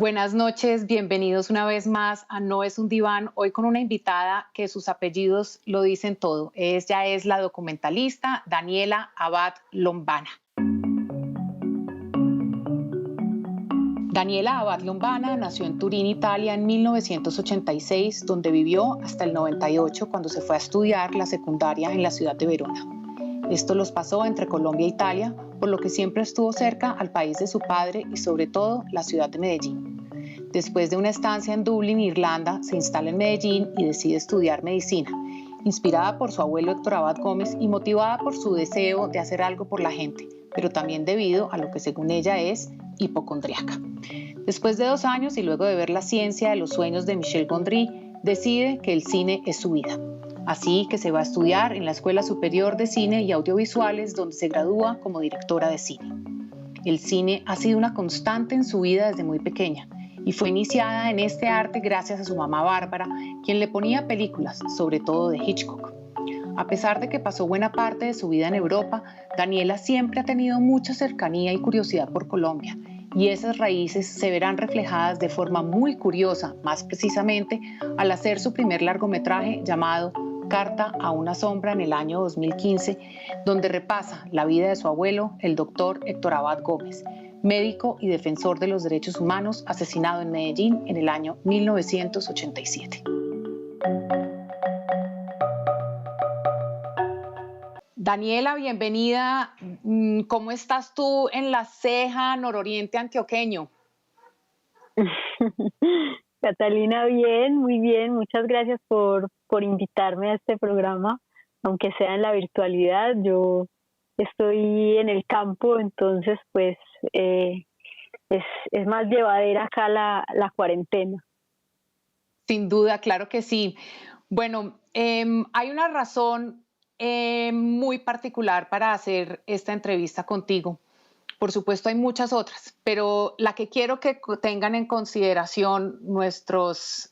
Buenas noches, bienvenidos una vez más a No es un diván, hoy con una invitada que sus apellidos lo dicen todo. Ella es la documentalista Daniela Abad Lombana. Daniela Abad Lombana nació en Turín, Italia en 1986, donde vivió hasta el 98 cuando se fue a estudiar la secundaria en la ciudad de Verona. Esto los pasó entre Colombia e Italia, por lo que siempre estuvo cerca al país de su padre y sobre todo la ciudad de Medellín. Después de una estancia en Dublín, Irlanda, se instala en Medellín y decide estudiar medicina, inspirada por su abuelo Héctor Abad Gómez y motivada por su deseo de hacer algo por la gente, pero también debido a lo que según ella es hipocondríaca. Después de 2 años y luego de ver La ciencia de los sueños de Michel Gondry, decide que el cine es su vida. Así que se va a estudiar en la Escuela Superior de Cine y Audiovisuales, donde se gradúa como directora de cine. El cine ha sido una constante en su vida desde muy pequeña y fue iniciada en este arte gracias a su mamá Bárbara, quien le ponía películas, sobre todo de Hitchcock. A pesar de que pasó buena parte de su vida en Europa, Daniela siempre ha tenido mucha cercanía y curiosidad por Colombia, y esas raíces se verán reflejadas de forma muy curiosa, más precisamente al hacer su primer largometraje llamado Carta a una sombra en el año 2015, donde repasa la vida de su abuelo, el doctor Héctor Abad Gómez, médico y defensor de los derechos humanos, asesinado en Medellín en el año 1987. Daniela, bienvenida. ¿Cómo estás tú en La Ceja, nororiente antioqueño? Catalina, bien, muy bien. Muchas gracias por invitarme a este programa, aunque sea en la virtualidad. Yo estoy en el campo, entonces pues es más llevadera acá la cuarentena. Sin duda, claro que sí. Bueno, hay una razón muy particular para hacer esta entrevista contigo. Por supuesto, hay muchas otras, pero la que quiero que tengan en consideración nuestros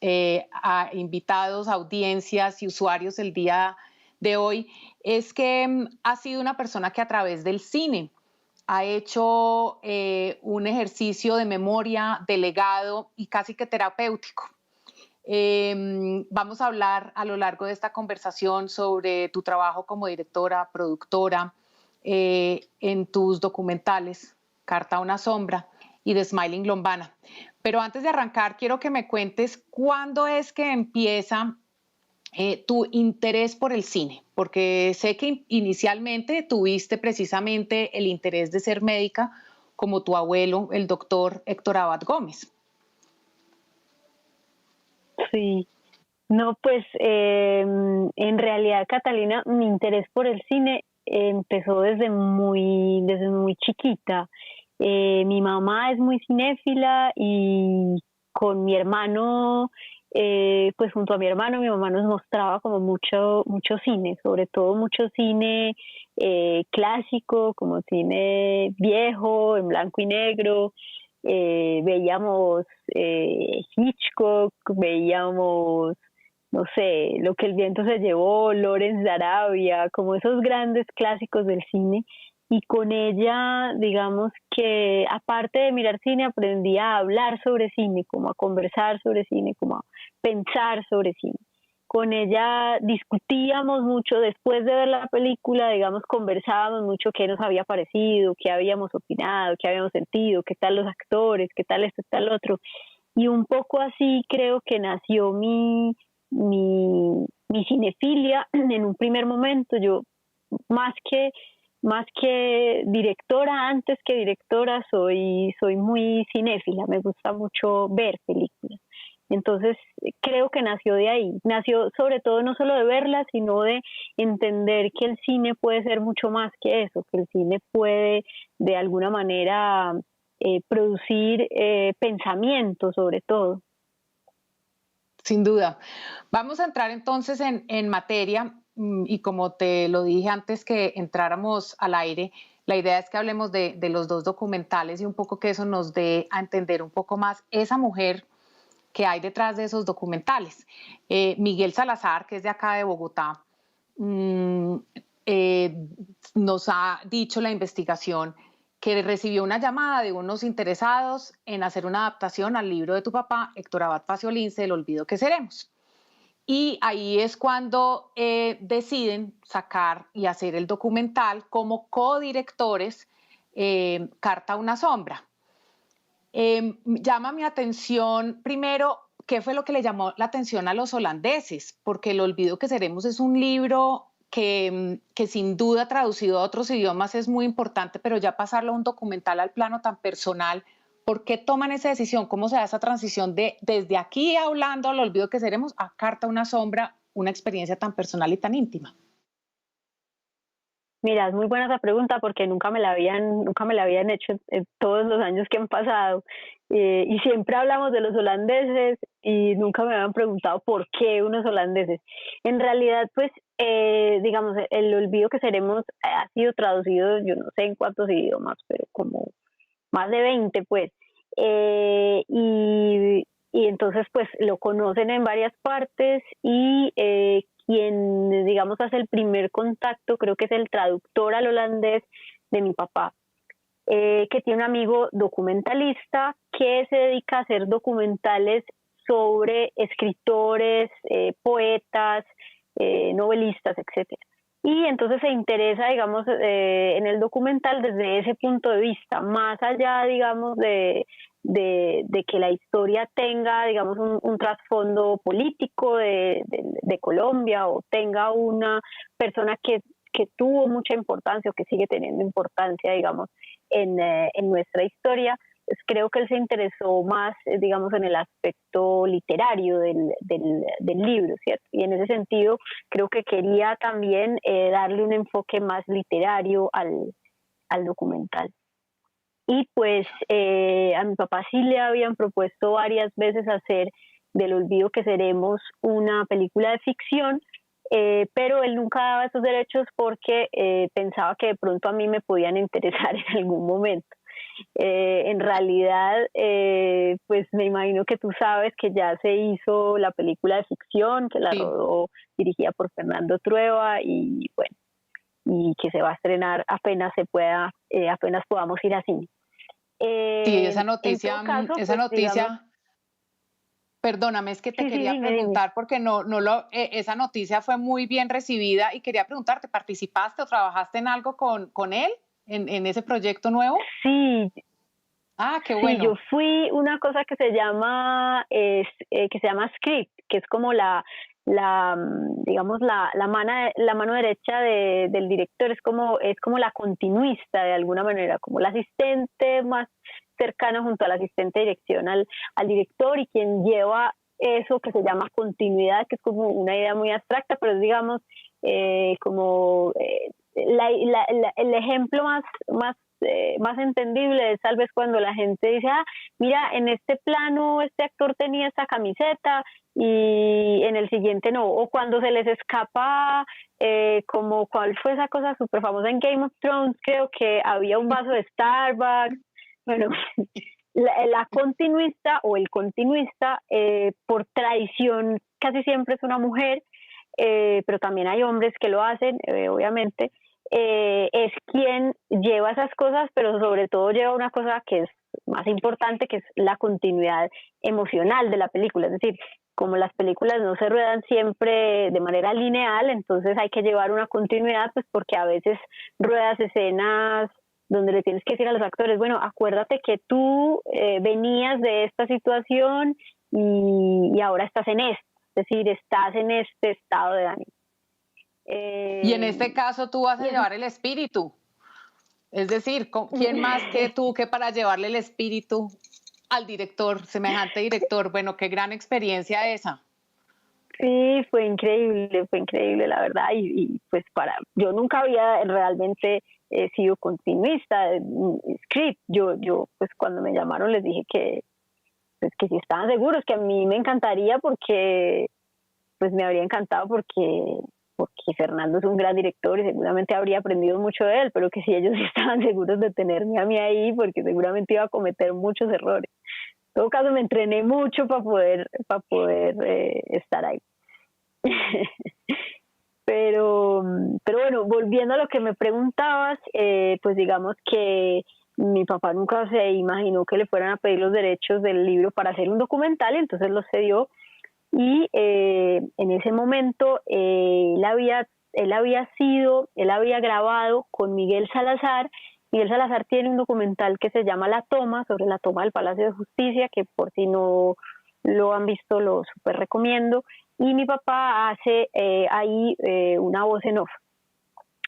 invitados, audiencias y usuarios el día de hoy es que ha sido una persona que a través del cine ha hecho un ejercicio de memoria, de legado y casi que terapéutico. Vamos a hablar a lo largo de esta conversación sobre tu trabajo como directora, productora, en tus documentales, Carta a una sombra y The Smiling Lombana. Pero antes de arrancar, quiero que me cuentes cuándo es que empieza tu interés por el cine, porque sé que inicialmente tuviste precisamente el interés de ser médica como tu abuelo, el doctor Héctor Abad Gómez. Sí, no, pues en realidad, Catalina, mi interés por el cine empezó desde muy chiquita. Mi mamá es muy cinéfila y con mi hermano, pues junto a mi hermano, mi mamá nos mostraba como mucho cine, sobre todo mucho cine clásico, como cine viejo, en blanco y negro. Veíamos Hitchcock, veíamos, no sé, Lo que el viento se llevó, Lawrence de Arabia, como esos grandes clásicos del cine. Y con ella, digamos que aparte de mirar cine, aprendí a hablar sobre cine, como a conversar sobre cine, como a pensar sobre cine. Con ella discutíamos mucho después de ver la película, digamos, conversábamos mucho qué nos había parecido, qué habíamos opinado, qué habíamos sentido, qué tal los actores, qué tal esto, qué tal lo otro. Y un poco así creo que nació mi cinefilia en un primer momento. Yo, más que, más que directora, antes que directora, soy muy cinéfila, me gusta mucho ver películas. Entonces creo que nació de ahí, nació sobre todo no solo de verla, sino de entender que el cine puede ser mucho más que eso, que el cine puede de alguna manera producir pensamiento sobre todo. Sin duda. Vamos a entrar entonces en materia y como te lo dije antes que entráramos al aire, la idea es que hablemos de los dos documentales y un poco que eso nos dé a entender un poco más esa mujer que hay detrás de esos documentales. Miguel Salazar, que es de acá de Bogotá, nos ha dicho la investigación que recibió una llamada de unos interesados en hacer una adaptación al libro de tu papá, Héctor Abad Facio Lince, El olvido que seremos. Y ahí es cuando deciden sacar y hacer el documental como codirectores, Carta a una sombra. Llama mi atención primero qué fue lo que le llamó la atención a los holandeses, porque El olvido que seremos es un libro que sin duda traducido a otros idiomas es muy importante, pero ya pasarlo a un documental al plano tan personal, ¿por qué toman esa decisión? ¿Cómo se da esa transición de desde aquí hablando al olvido que seremos a Carta a una sombra, una experiencia tan personal y tan íntima? Mira, es muy buena esa pregunta porque nunca me la habían hecho en todos los años que han pasado. Y siempre hablamos de los holandeses y nunca me habían preguntado por qué unos holandeses. En realidad, pues, digamos, El olvido que seremos ha sido traducido, yo no sé en cuántos idiomas, pero como más de 20, pues. Y entonces, pues, lo conocen en varias partes y quien, digamos, hace el primer contacto, creo que es el traductor al holandés de mi papá, que tiene un amigo documentalista que se dedica a hacer documentales sobre escritores, poetas, novelistas, etcétera. Y entonces se interesa, digamos, en el documental desde ese punto de vista, más allá, digamos, de que la historia tenga, digamos, un trasfondo político de Colombia o tenga una persona que tuvo mucha importancia o que sigue teniendo importancia, digamos, en nuestra historia. Pues creo que él se interesó más, digamos, en el aspecto literario del libro, ¿cierto? Y en ese sentido creo que quería también darle un enfoque más literario al documental. Y pues a mi papá sí le habían propuesto varias veces hacer del olvido que seremos una película de ficción, pero él nunca daba esos derechos porque pensaba que de pronto a mí me podían interesar en algún momento. En realidad, pues me imagino que tú sabes que ya se hizo la película de ficción, que la Sí, rodó, dirigida por Fernando Trueba, y bueno, y que se va a estrenar apenas se pueda, apenas podamos ir a cine. sí, En todo caso, esa pues digamos, noticia. Perdóname, es que te sí, sí, quería dime. preguntar porque esa noticia fue muy bien recibida y quería preguntarte, ¿participaste o trabajaste en algo con él, en ese proyecto nuevo? Sí, Ah, qué sí, yo bueno. fui una cosa que se llama, que se llama script, que es como digamos, la mano derecha del director, es como la continuista de alguna manera, como la asistente más cercana junto al asistente de dirección al director y quien lleva eso que se llama continuidad, que es como una idea muy abstracta, pero es, digamos, como el ejemplo más entendible es tal vez cuando la gente dice, ah, mira, en este plano este actor tenía esta camiseta y en el siguiente no, o cuando se les escapa, como cuál fue esa cosa súper famosa en Game of Thrones, creo que había un vaso de Starbucks, bueno, la continuista o el continuista, por tradición casi siempre es una mujer, pero también hay hombres que lo hacen, obviamente, es quien lleva esas cosas, pero sobre todo lleva una cosa que es más importante, que es la continuidad emocional de la película. Es decir, como las películas no se ruedan siempre de manera lineal, entonces hay que llevar una continuidad, pues porque a veces ruedas escenas donde le tienes que decir a los actores, bueno, acuérdate que tú venías de esta situación y ahora estás en esto, es decir, estás en este estado de ánimo. Y en este caso tú vas a Y eso. llevar el espíritu. Es decir, ¿quién más que tú que para llevarle el espíritu al director, semejante director? Bueno, qué gran experiencia esa. Sí, fue increíble la verdad y pues yo nunca había realmente sido continuista de script. Yo pues cuando me llamaron les dije pues que si estaban seguros, que a mí me encantaría porque pues me habría encantado porque Fernando es un gran director y seguramente habría aprendido mucho de él, pero que si ellos estaban seguros de tenerme a mí ahí porque seguramente iba a cometer muchos errores. En todo caso me entrené mucho para poder estar ahí. pero bueno, volviendo a lo que me preguntabas, pues digamos que Mi papá nunca se imaginó que le fueran a pedir los derechos del libro para hacer un documental, y entonces los cedió. Y en ese momento él había grabado con Miguel Salazar. Miguel Salazar tiene un documental que se llama La Toma, sobre la toma del Palacio de Justicia, que por si no lo han visto lo súper recomiendo. Y mi papá hace ahí una voz en off,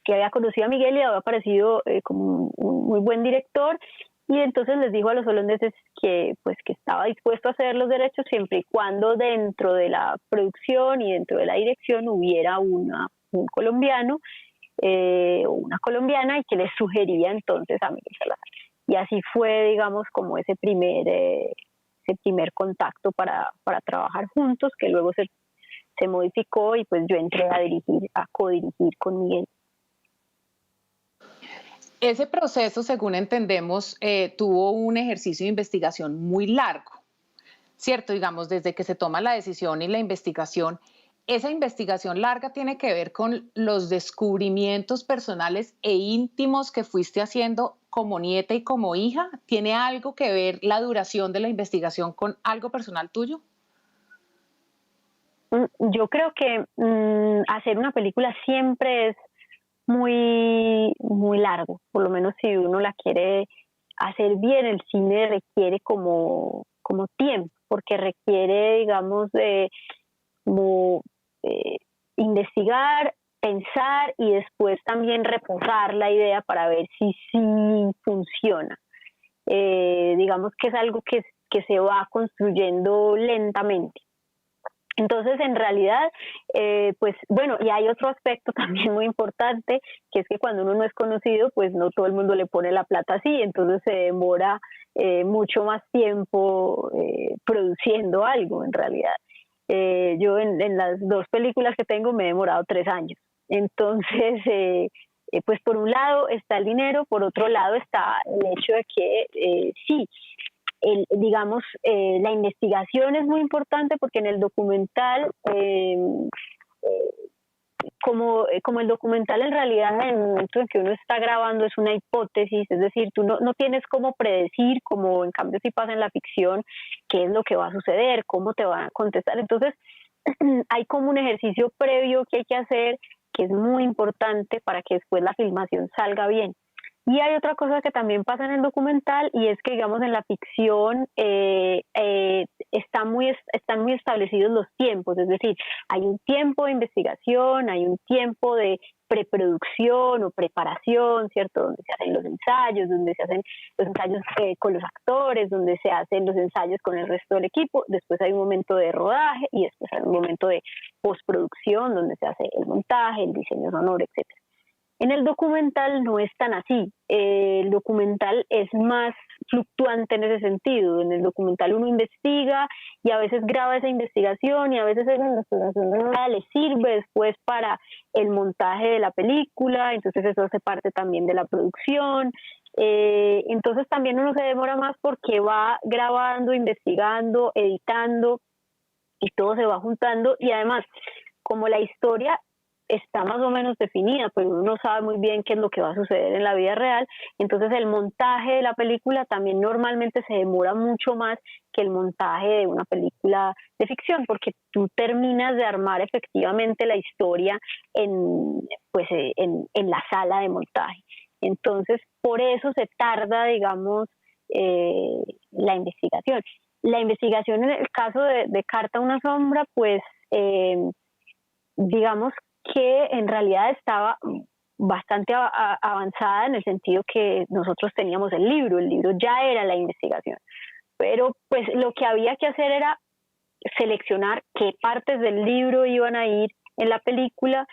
que había conocido a Miguel y había parecido como un muy buen director, y entonces les dijo a los holandeses que pues que estaba dispuesto a ceder los derechos siempre y cuando dentro de la producción y dentro de la dirección hubiera un colombiano o una colombiana, y que les sugería entonces a Miguel Salazar. Y así fue, digamos, como ese primer contacto para trabajar juntos, que luego se modificó, y pues yo entré a codirigir con Miguel. Ese proceso, según entendemos, tuvo un ejercicio de investigación muy largo, ¿cierto? Digamos, desde que se toma la decisión y la investigación. Esa investigación larga tiene que ver con los descubrimientos personales e íntimos que fuiste haciendo como nieta y como hija. ¿Tiene algo que ver la duración de la investigación con algo personal tuyo? Yo creo que hacer una película siempre es muy, muy largo, por lo menos si uno la quiere hacer bien. El cine requiere como tiempo, porque requiere, digamos, como, eh, investigar, pensar y después también reposar la idea para ver si sí funciona. Digamos que es algo que se va construyendo lentamente. Entonces, en realidad, pues bueno, y hay otro aspecto también muy importante, que es que cuando uno no es conocido, pues no todo el mundo le pone la plata así, entonces se demora mucho más tiempo produciendo algo, en realidad. Yo en las 2 películas que tengo me he demorado 3 años. Entonces, pues por un lado está el dinero, por otro lado está el hecho de que sí, digamos, la investigación es muy importante, porque en el documental, como el documental en realidad en el momento en que uno está grabando es una hipótesis, es decir, tú no tienes cómo predecir, como en cambio si pasa en la ficción, qué es lo que va a suceder, cómo te van a contestar. Entonces hay como un ejercicio previo que hay que hacer, que es muy importante para que después la filmación salga bien. Y hay otra cosa que también pasa en el documental, y es que, digamos, en la ficción están muy establecidos los tiempos, es decir, hay un tiempo de investigación, hay un tiempo de preproducción o preparación, ¿cierto? Donde se hacen los ensayos, con los actores, donde se hacen los ensayos con el resto del equipo, después hay un momento de rodaje y después hay un momento de postproducción, donde se hace el montaje, el diseño sonoro, etcétera. En el documental no es tan así. El documental es más fluctuante en ese sentido. En el documental uno investiga y a veces graba esa investigación, y a veces esa investigación le sirve después para el montaje de la película, entonces eso hace parte también de la producción. Entonces también uno se demora más porque va grabando, investigando, editando, y todo se va juntando. Y además, como la historia está más o menos definida, pero uno no sabe muy bien qué es lo que va a suceder en la vida real, entonces el montaje de la película también normalmente se demora mucho más que el montaje de una película de ficción, porque tú terminas de armar efectivamente la historia en la sala de montaje. Entonces, por eso se tarda, digamos, la investigación. La investigación en el caso de Carta a una sombra, pues digamos que en realidad estaba bastante avanzada, en el sentido que nosotros teníamos el libro ya era la investigación, pero pues lo que había que hacer era seleccionar qué partes del libro iban a ir en la película.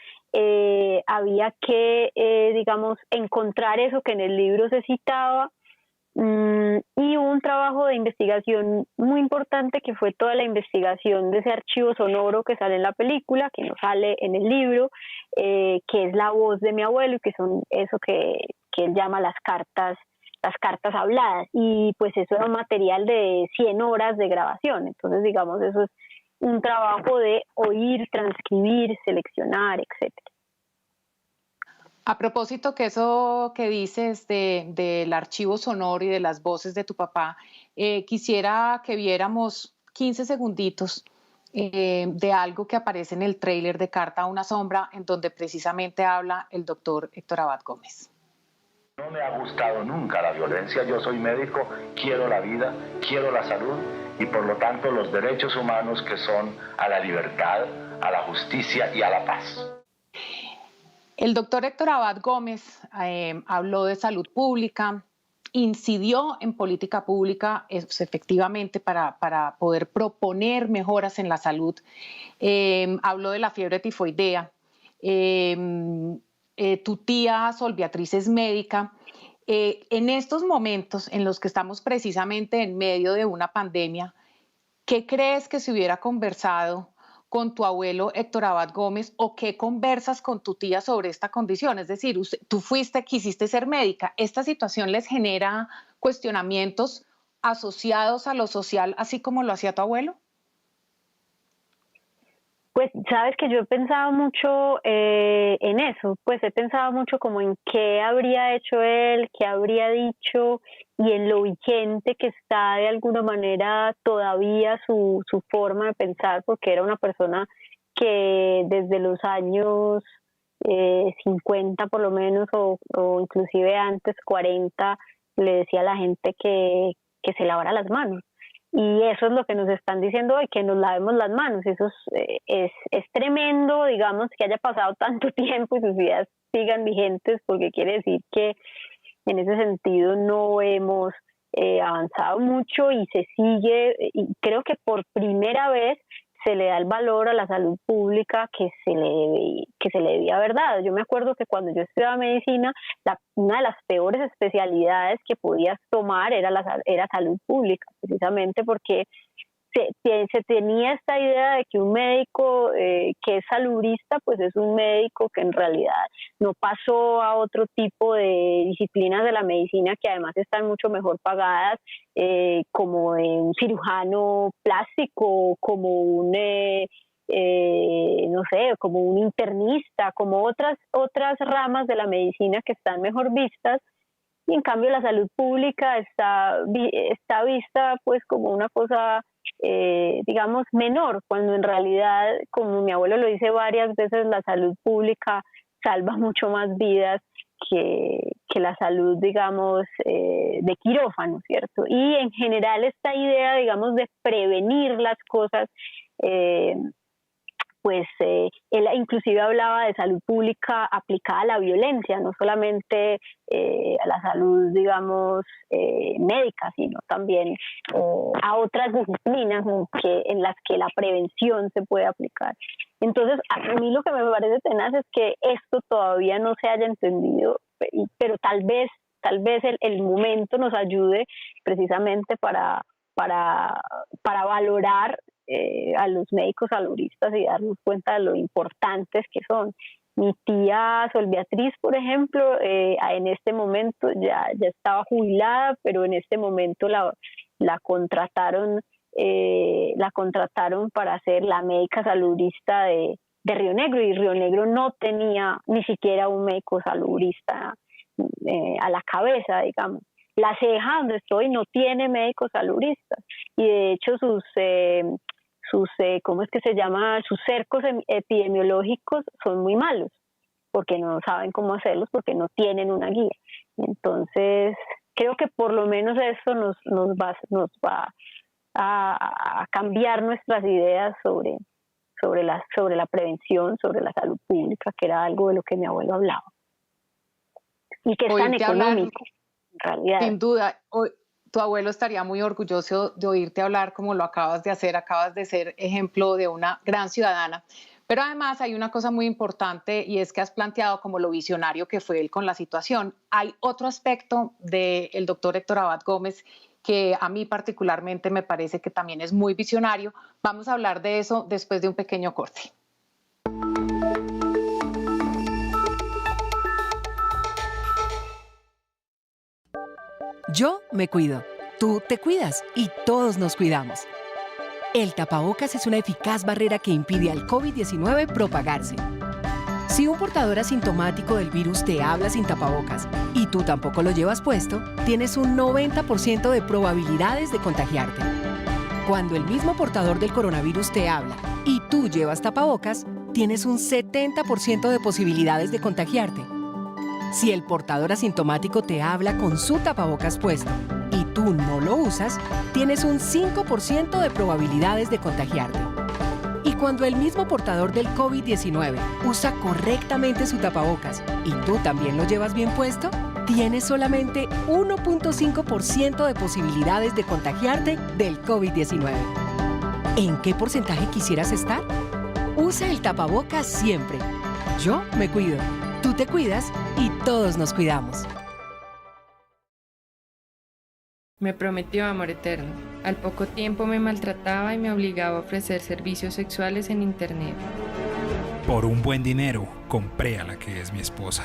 Había que, digamos, encontrar eso que en el libro se citaba. Y hubo un trabajo de investigación muy importante, que fue toda la investigación de ese archivo sonoro que sale en la película, que no sale en el libro, que es la voz de mi abuelo, y que son eso que él llama las cartas habladas. Y pues eso era un material de 100 horas de grabación. Entonces, digamos, eso es un trabajo de oír, transcribir, seleccionar, etcétera. A propósito que eso que dices del archivo sonoro y de las voces de tu papá, quisiera que viéramos 15 segunditos de algo que aparece en el tráiler de Carta a una sombra, en donde precisamente habla el doctor Héctor Abad Gómez. No me ha gustado nunca la violencia, yo soy médico, quiero la vida, quiero la salud y por lo tanto los derechos humanos que son a la libertad, a la justicia y a la paz. El doctor Héctor Abad Gómez habló de salud pública, incidió en política pública efectivamente para poder proponer mejoras en la salud, habló de la fiebre tifoidea, tu tía Sol Beatriz es médica. En estos momentos en los que estamos precisamente en medio de una pandemia, ¿qué crees que se hubiera conversado con tu abuelo Héctor Abad Gómez o qué conversas con tu tía sobre esta condición? Es decir, tú quisiste ser médica. ¿Esta situación les genera cuestionamientos asociados a lo social, así como lo hacía tu abuelo? Pues sabes que yo he pensado mucho en eso, pues he pensado mucho como en qué habría hecho él, qué habría dicho y en lo vigente que está de alguna manera todavía su forma de pensar, porque era una persona que desde los años 50 por lo menos o inclusive antes 40 le decía a la gente que se lavara las manos. Y eso es lo que nos están diciendo hoy, que nos lavemos las manos. Eso es tremendo, digamos, que haya pasado tanto tiempo y sus ideas sigan vigentes, porque quiere decir que en ese sentido no hemos avanzado mucho y se sigue, y creo que por primera vez se le da el valor a la salud pública que se le debía haber dado. Yo me acuerdo que cuando yo estudiaba medicina, una de las peores especialidades que podías tomar era salud pública, precisamente porque se tenía esta idea de que un médico que es salubrista, pues es un médico que en realidad no pasó a otro tipo de disciplinas de la medicina que además están mucho mejor pagadas, como un cirujano plástico, como un no sé, como un internista, como otras ramas de la medicina que están mejor vistas. Y en cambio la salud pública está vista pues como una cosa digamos menor, cuando en realidad, como mi abuelo lo dice varias veces, la salud pública salva mucho más vidas que la salud, digamos, de quirófano, ¿cierto? Y en general esta idea, digamos, de prevenir las cosas, pues él inclusive hablaba de salud pública aplicada a la violencia, no solamente a la salud, digamos, médica, sino también a otras disciplinas en las que la prevención se puede aplicar. Entonces, a mí lo que me parece tenaz es que esto todavía no se haya entendido, pero tal vez el momento nos ayude precisamente para valorar a los médicos salubristas y darnos cuenta de lo importantes que son. Mi tía Sol Beatriz, por ejemplo, en este momento ya estaba jubilada, pero en este momento la contrataron para ser la médica salubrista de Río Negro, y Río Negro no tenía ni siquiera un médico salubrista a la cabeza, digamos. La Ceja, donde estoy, no tiene médicos salubristas, y de hecho sus ¿cómo es que se llama? Sus cercos epidemiológicos son muy malos, porque no saben cómo hacerlos, porque no tienen una guía. Entonces, creo que por lo menos eso nos va a cambiar nuestras ideas sobre la prevención, sobre la salud pública, que era algo de lo que mi abuelo hablaba. Y que es tan económico, en realidad. Sin duda. Tu abuelo estaría muy orgulloso de oírte hablar como lo acabas de hacer, acabas de ser ejemplo de una gran ciudadana. Pero además hay una cosa muy importante, y es que has planteado como lo visionario que fue él con la situación. Hay otro aspecto del doctor Héctor Abad Gómez que a mí particularmente me parece que también es muy visionario. Vamos a hablar de eso después de un pequeño corte. Yo me cuido, tú te cuidas y todos nos cuidamos. El tapabocas es una eficaz barrera que impide al COVID-19 propagarse. Si un portador asintomático del virus te habla sin tapabocas y tú tampoco lo llevas puesto, tienes un 90% de probabilidades de contagiarte. Cuando el mismo portador del coronavirus te habla y tú llevas tapabocas, tienes un 70% de posibilidades de contagiarte. Si el portador asintomático te habla con su tapabocas puesto y tú no lo usas, tienes un 5% de probabilidades de contagiarte. Y cuando el mismo portador del COVID-19 usa correctamente su tapabocas y tú también lo llevas bien puesto, tienes solamente 1.5% de posibilidades de contagiarte del COVID-19. ¿En qué porcentaje quisieras estar? Usa el tapabocas siempre. Yo me cuido, tú te cuidas y todos nos cuidamos. Me prometió amor eterno. Al poco tiempo me maltrataba y me obligaba a ofrecer servicios sexuales en internet. Por un buen dinero, compré a la que es mi esposa.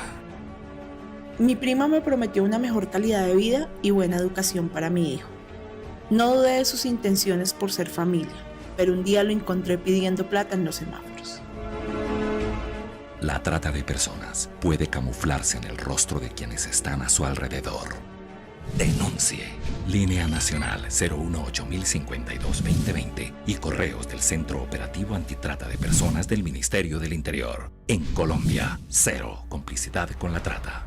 Mi prima me prometió una mejor calidad de vida y buena educación para mi hijo. No dudé de sus intenciones por ser familia, pero un día lo encontré pidiendo plata en los semáforos. La trata de personas puede camuflarse en el rostro de quienes están a su alrededor. Denuncie. Línea Nacional 018-052-2020 y correos del Centro Operativo Antitrata de Personas del Ministerio del Interior. En Colombia, cero complicidad con la trata.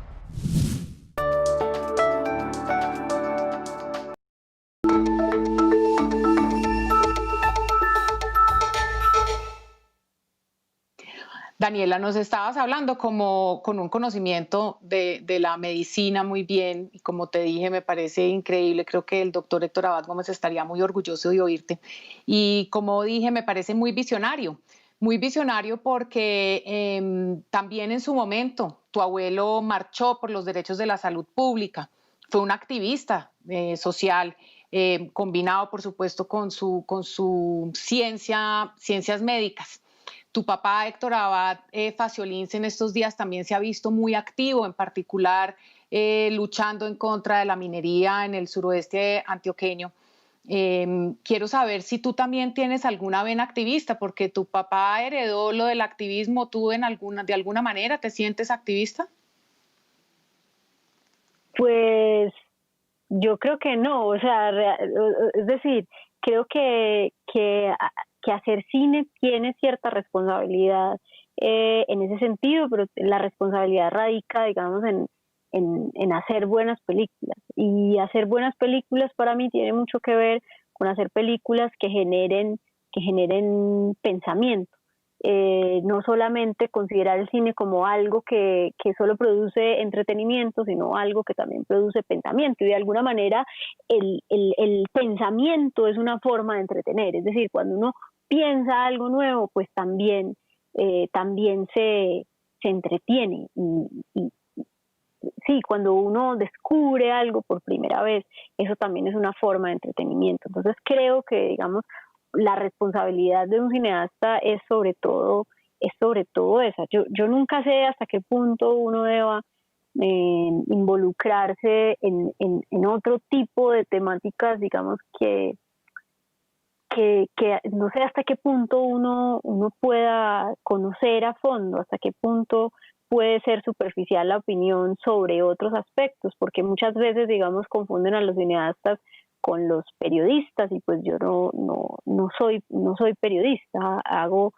Daniela, nos estabas hablando como con un conocimiento de la medicina muy bien, y como te dije, me parece increíble. Creo que el doctor Héctor Abad Gómez estaría muy orgulloso de oírte. Y como dije, me parece muy visionario porque también en su momento tu abuelo marchó por los derechos de la salud pública, fue un activista social, combinado por supuesto con su ciencias médicas. Tu papá, Héctor Abad Faciolins, en estos días también se ha visto muy activo, en particular luchando en contra de la minería en el suroeste antioqueño. Quiero saber si tú también tienes alguna vena activista, porque tu papá heredó lo del activismo. ¿Tú de alguna manera te sientes activista? Pues yo creo que no, o sea, es decir, creo que hacer cine tiene cierta responsabilidad en ese sentido, pero la responsabilidad radica, digamos, en hacer buenas películas. Y hacer buenas películas para mí tiene mucho que ver con hacer películas que generen pensamiento. No solamente considerar el cine como algo que solo produce entretenimiento, sino algo que también produce pensamiento. Y de alguna manera el pensamiento es una forma de entretener. Es decir, cuando uno piensa algo nuevo, pues también se entretiene. Y sí, cuando uno descubre algo por primera vez, eso también es una forma de entretenimiento. Entonces creo que, digamos, la responsabilidad de un cineasta es sobre todo esa. Yo nunca sé hasta qué punto uno deba involucrarse en otro tipo de temáticas, digamos, que no sé hasta qué punto uno pueda conocer a fondo, hasta qué punto puede ser superficial la opinión sobre otros aspectos, porque muchas veces, digamos, confunden a los cineastas con los periodistas, y pues yo no soy periodista, hago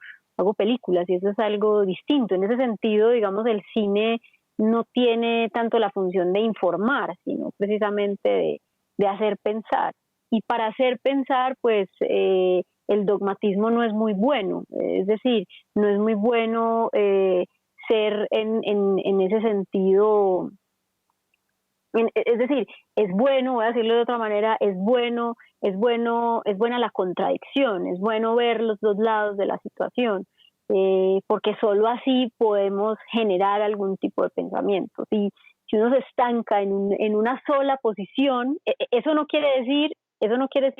películas, y eso es algo distinto. En ese sentido, digamos, el cine no tiene tanto la función de informar, sino precisamente de hacer pensar. Y para hacer pensar, pues el dogmatismo no es muy bueno, es decir, no es muy bueno ser en ese sentido. Es decir, es bueno, voy a decirlo de otra manera, es buena la contradicción, es bueno ver los dos lados de la situación, porque solo así podemos generar algún tipo de pensamiento. Si uno se estanca en una sola posición, eso no quiere decir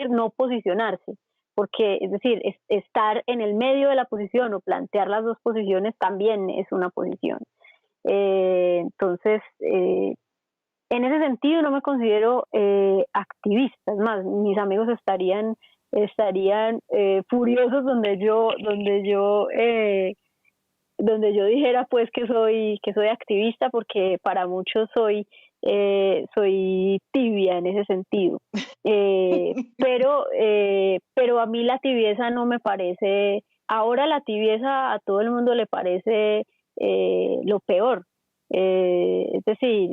no posicionarse, porque es decir, estar en el medio de la posición o plantear las dos posiciones también es una posición. Entonces, en ese sentido no me considero activista. Es más, mis amigos estarían furiosos donde yo donde yo dijera pues que soy activista, porque para muchos soy tibia en ese sentido. Pero a mí la tibieza no me parece, ahora la tibieza a todo el mundo le parece lo peor. Es decir,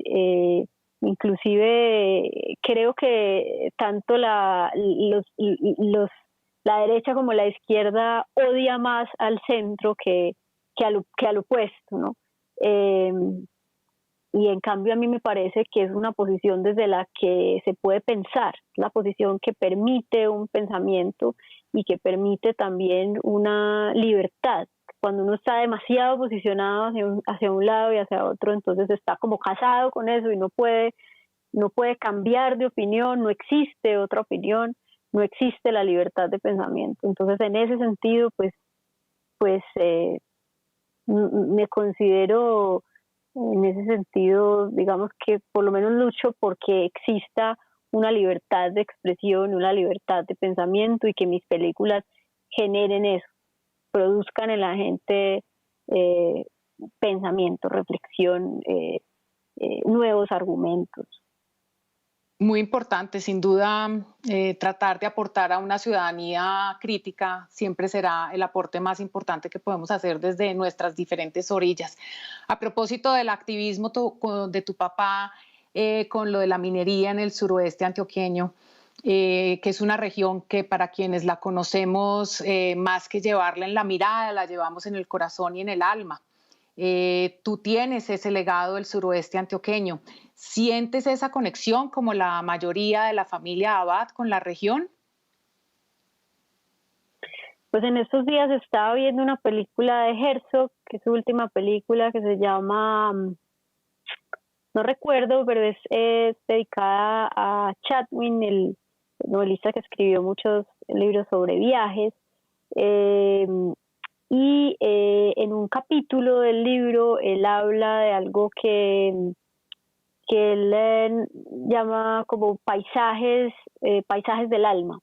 inclusive creo que tanto la derecha como la izquierda odia más al centro que al opuesto, ¿no? Y en cambio a mí me parece que es una posición desde la que se puede pensar, la posición que permite un pensamiento y que permite también una libertad. Cuando uno está demasiado posicionado hacia un lado y hacia otro, entonces está como casado con eso y no puede cambiar de opinión, no existe otra opinión, no existe la libertad de pensamiento. Entonces, en ese sentido, pues me considero, en ese sentido, digamos que por lo menos lucho porque exista una libertad de expresión, una libertad de pensamiento, y que mis películas generen eso, produzcan en la gente pensamiento, reflexión, nuevos argumentos. Muy importante, sin duda, tratar de aportar a una ciudadanía crítica siempre será el aporte más importante que podemos hacer desde nuestras diferentes orillas. A propósito del activismo de tu papá con lo de la minería en el suroeste antioqueño, que es una región que para quienes la conocemos, más que llevarla en la mirada, la llevamos en el corazón y en el alma. Tú tienes ese legado del suroeste antioqueño. ¿Sientes esa conexión como la mayoría de la familia Abad con la región? Pues en estos días estaba viendo una película de Herzog, que es su última película, que se llama, no recuerdo, pero es dedicada a Chatwin, el novelista que escribió muchos libros sobre viajes. Y en un capítulo del libro él habla de algo que él llama como paisajes del alma,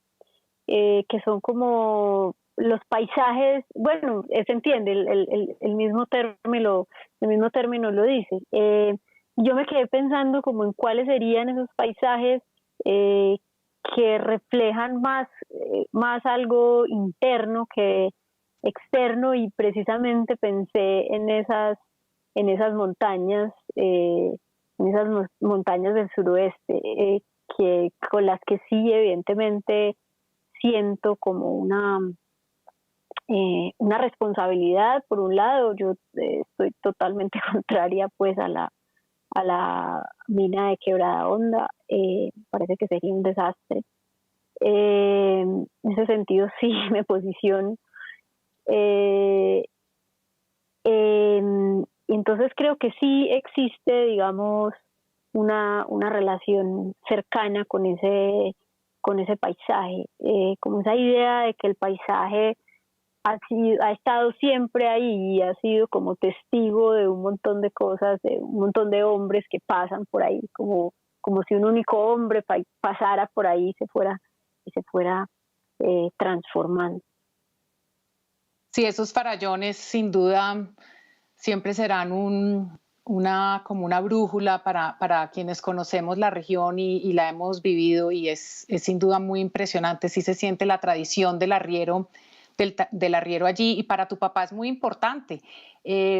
que son como los paisajes, bueno, se entiende, el mismo término lo dice. Yo me quedé pensando como en cuáles serían esos paisajes que reflejan más algo interno que externo, y precisamente pensé en esas montañas, del suroeste, que con las que sí evidentemente siento como una responsabilidad. Por un lado, yo estoy totalmente contraria pues a la mina de Quebrada Honda. Parece que sería un desastre. En ese sentido sí me posiciono. Entonces creo que sí existe, digamos, una relación cercana con ese paisaje, como esa idea de que el paisaje ha estado siempre ahí y ha sido como testigo de un montón de cosas, de un montón de hombres que pasan por ahí, como si un único hombre pasara por ahí y se fuera transformando. Sí, esos farallones sin duda siempre serán como una brújula para quienes conocemos la región y la hemos vivido, y es sin duda muy impresionante. Sí se siente la tradición del arriero allí, y para tu papá es muy importante.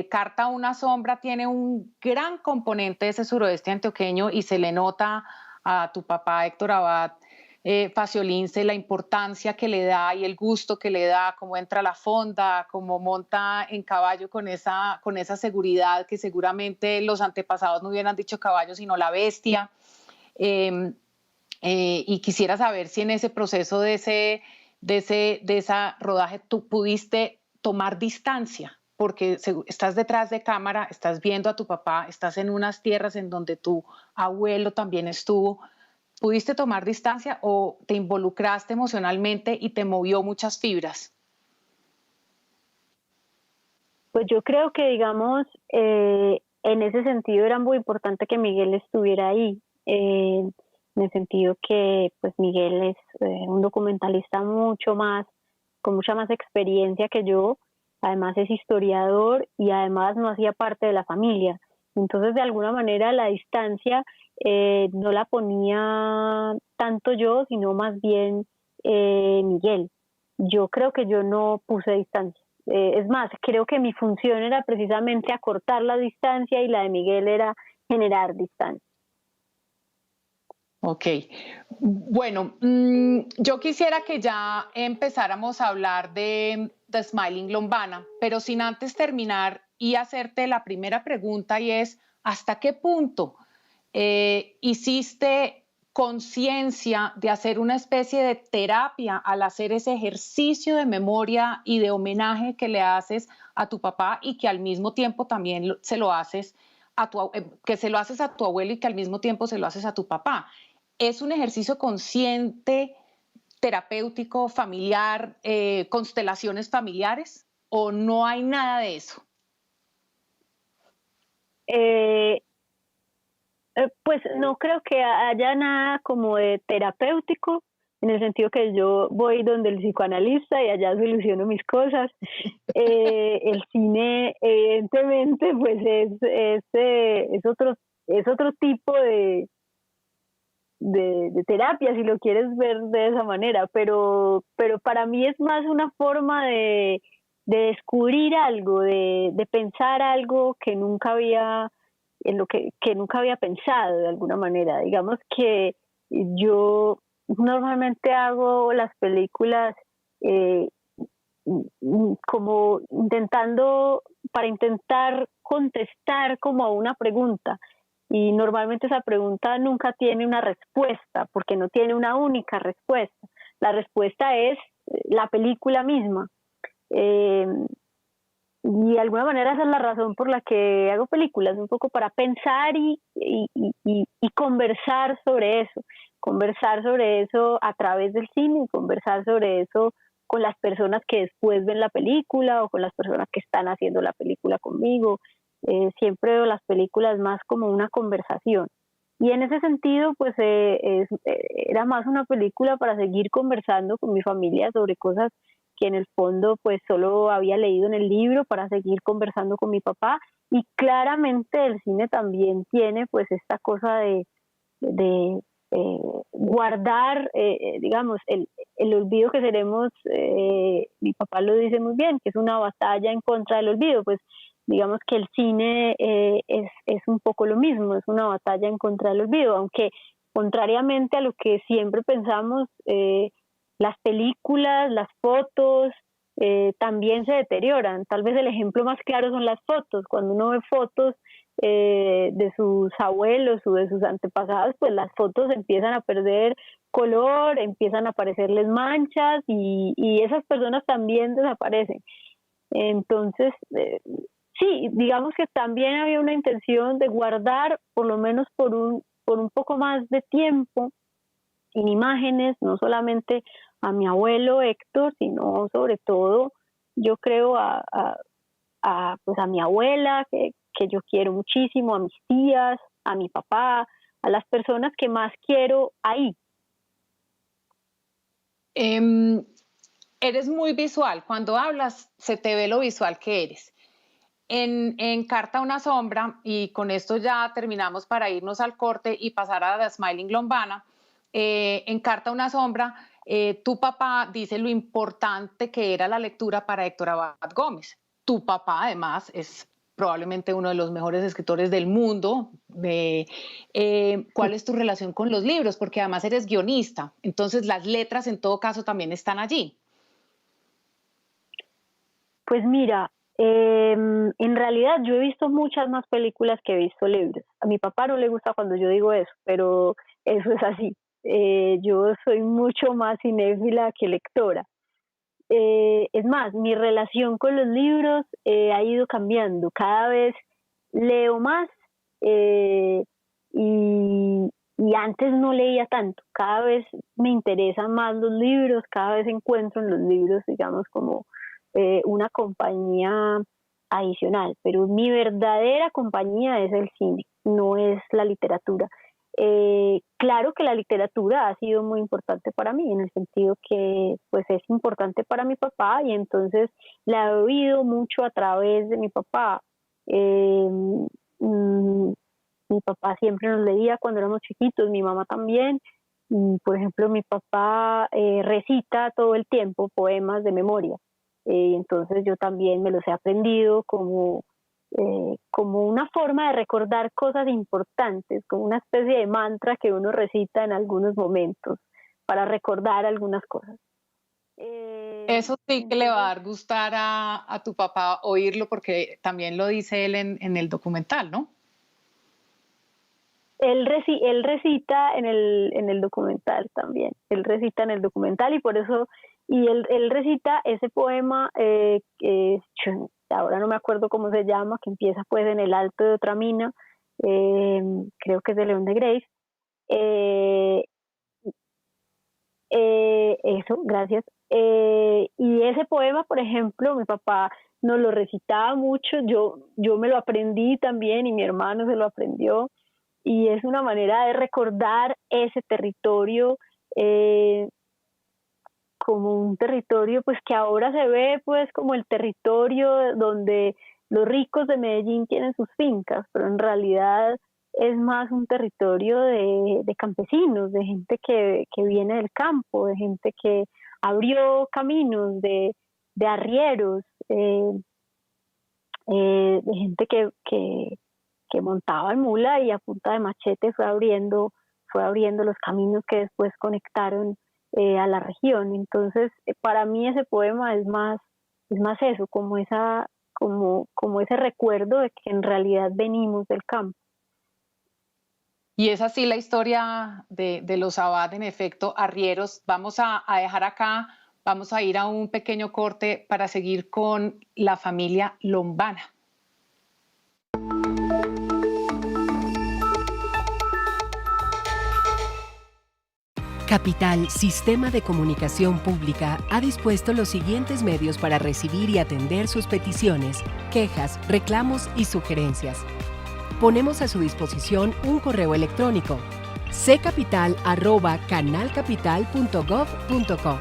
Carta Una Sombra tiene un gran componente de ese suroeste antioqueño, y se le nota a tu papá Héctor Abad Faciolince la importancia que le da y el gusto que le da, cómo entra a la fonda, cómo monta en caballo con esa seguridad que seguramente los antepasados no hubieran dicho caballo sino la bestia. Y quisiera saber si en ese proceso de esa rodaje tú pudiste tomar distancia, porque estás detrás de cámara, estás viendo a tu papá, estás en unas tierras en donde tu abuelo también estuvo. ¿Pudiste tomar distancia o te involucraste emocionalmente y te movió muchas fibras? Pues yo creo que, digamos, en ese sentido era muy importante que Miguel estuviera ahí, en el sentido que pues Miguel es un documentalista con mucha más experiencia que yo. además es historiador y además no hacía parte de la familia. Entonces, de alguna manera, la distancia no la ponía tanto yo, sino más bien Miguel. Yo creo que yo no puse distancia. Es más, creo que mi función era precisamente acortar la distancia y la de Miguel era generar distancia. Ok, bueno, yo quisiera que ya empezáramos a hablar de The Smiling Lombana, pero sin antes terminar y hacerte la primera pregunta, y es, ¿hasta qué punto hiciste conciencia de hacer una especie de terapia al hacer ese ejercicio de memoria y de homenaje que le haces a tu papá y que al mismo tiempo también se lo haces a tu abuelo y que al mismo tiempo se lo haces a tu papá? ¿Es un ejercicio consciente, terapéutico, familiar, constelaciones familiares, o no hay nada de eso? Pues no creo que haya nada como de terapéutico, en el sentido que yo voy donde el psicoanalista y allá soluciono mis cosas. El cine, evidentemente, pues es otro tipo de terapia, si lo quieres ver de esa manera, pero para mí es más una forma de descubrir algo, de pensar algo que nunca había, en lo que nunca había pensado de alguna manera. Digamos que yo normalmente hago las películas como para intentar contestar como a una pregunta. Y normalmente esa pregunta nunca tiene una respuesta, porque no tiene una única respuesta. La respuesta es la película misma. Y de alguna manera esa es la razón por la que hago películas, un poco para pensar y conversar sobre eso a través del cine, y conversar sobre eso con las personas que después ven la película o con las personas que están haciendo la película conmigo. Siempre veo las películas más como una conversación, y en ese sentido pues era más una película para seguir conversando con mi familia sobre cosas que en el fondo pues solo había leído en el libro, para seguir conversando con mi papá. Y claramente el cine también tiene pues esta cosa de guardar, digamos, el olvido que seremos. Mi papá lo dice muy bien, que es una batalla en contra del olvido. Pues digamos que el cine es un poco lo mismo, es una batalla en contra del olvido, aunque contrariamente a lo que siempre pensamos, las películas, las fotos también se deterioran. Tal vez el ejemplo más claro son las fotos. Cuando uno ve fotos de sus abuelos o de sus antepasados, pues las fotos empiezan a perder color, empiezan a aparecerles manchas, y esas personas también desaparecen. Entonces, sí, digamos que también había una intención de guardar, por lo menos por un poco más de tiempo, sin imágenes, no solamente a mi abuelo Héctor, sino sobre todo, yo creo, pues a mi abuela, que yo quiero muchísimo, a mis tías, a mi papá, a las personas que más quiero ahí. Eres muy visual. Cuando hablas, se te ve lo visual que eres. En Carta a una sombra, y con esto ya terminamos para irnos al corte y pasar a The Smiling Lombana, en Carta a una sombra, tu papá dice lo importante que era la lectura para Héctor Abad Gómez. Tu papá, además, es probablemente uno de los mejores escritores del mundo. ¿Cuál es tu relación con los libros? Porque además eres guionista, entonces las letras en todo caso también están allí. Pues mira, en realidad yo he visto muchas más películas que he visto libros. A mi papá no le gusta cuando yo digo eso, pero eso es así. Yo soy mucho más cinéfila que lectora. Es más, mi relación con los libros ha ido cambiando. Cada vez leo más, y antes no leía tanto. Cada vez me interesan más los libros, cada vez encuentro en los libros, digamos, como una compañía adicional, pero mi verdadera compañía es el cine, no es la literatura. Claro que la literatura ha sido muy importante para mí, en el sentido que pues es importante para mi papá, y entonces la he oído mucho a través de mi papá. Mi papá siempre nos leía cuando éramos chiquitos, mi mamá también. Y, por ejemplo, mi papá recita todo el tiempo poemas de memoria. Entonces yo también me los he aprendido como una forma de recordar cosas importantes, como una especie de mantra que uno recita en algunos momentos para recordar algunas cosas. Eso sí que le va a dar gustar a tu papá oírlo, porque también lo dice él en el documental, ¿no? Él recita en el documental también. Él recita en el documental, y por eso, él recita ese poema que ahora no me acuerdo cómo se llama, que empieza pues en el alto de otra mina, creo que es de León de Greiff. Eso, gracias. Y ese poema, por ejemplo, mi papá nos lo recitaba mucho, yo me lo aprendí también, y mi hermano se lo aprendió, y es una manera de recordar ese territorio como un territorio pues que ahora se ve pues como el territorio donde los ricos de Medellín tienen sus fincas, pero en realidad es más un territorio de campesinos, de gente que viene del campo, de gente que abrió caminos, de arrieros, de gente que montaba en mula y a punta de machete fue abriendo los caminos que después conectaron a la región. Entonces, para mí ese poema es más eso, como ese recuerdo de que en realidad venimos del campo. Y es así la historia de los Abad, en efecto, arrieros. Vamos a dejar acá, vamos a ir a un pequeño corte para seguir con la familia Lombana. Capital Sistema de Comunicación Pública ha dispuesto los siguientes medios para recibir y atender sus peticiones, quejas, reclamos y sugerencias. Ponemos a su disposición un correo electrónico: ccapital@canalcapital.gov.co.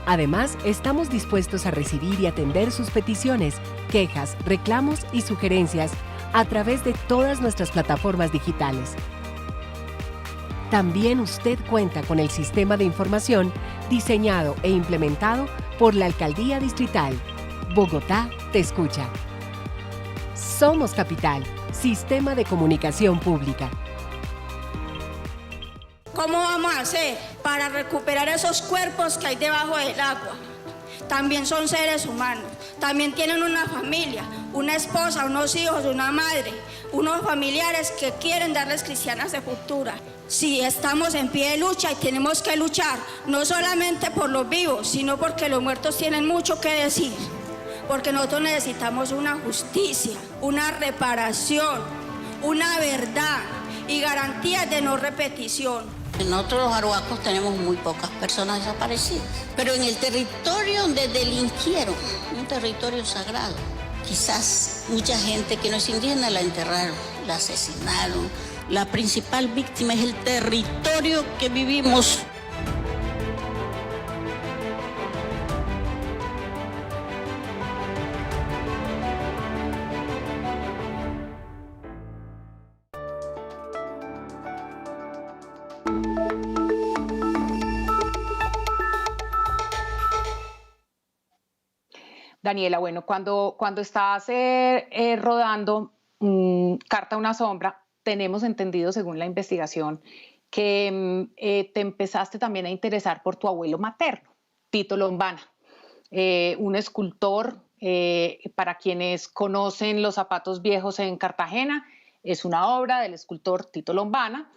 Además, estamos dispuestos a recibir y atender sus peticiones, quejas, reclamos y sugerencias a través de todas nuestras plataformas digitales. También usted cuenta con el sistema de información diseñado e implementado por la Alcaldía Distrital. Bogotá te escucha. Somos Capital, Sistema de Comunicación Pública. ¿Cómo vamos a hacer para recuperar esos cuerpos que hay debajo del agua? También son seres humanos, también tienen una familia, una esposa, unos hijos, una madre, unos familiares que quieren darles cristiana sepultura. Sí, estamos en pie de lucha y tenemos que luchar, no solamente por los vivos, sino porque los muertos tienen mucho que decir, porque nosotros necesitamos una justicia, una reparación, una verdad y garantías de no repetición. Nosotros los arhuacos tenemos muy pocas personas desaparecidas, pero en el territorio donde delinquieron, un territorio sagrado, quizás mucha gente que no es indígena la enterraron, la asesinaron. La principal víctima es el territorio que vivimos. Daniela, bueno, cuando estás rodando Carta a una sombra, tenemos entendido, según la investigación, que te empezaste también a interesar por tu abuelo materno, Tito Lombana, un escultor. Para quienes conocen Los zapatos viejos en Cartagena, es una obra del escultor Tito Lombana,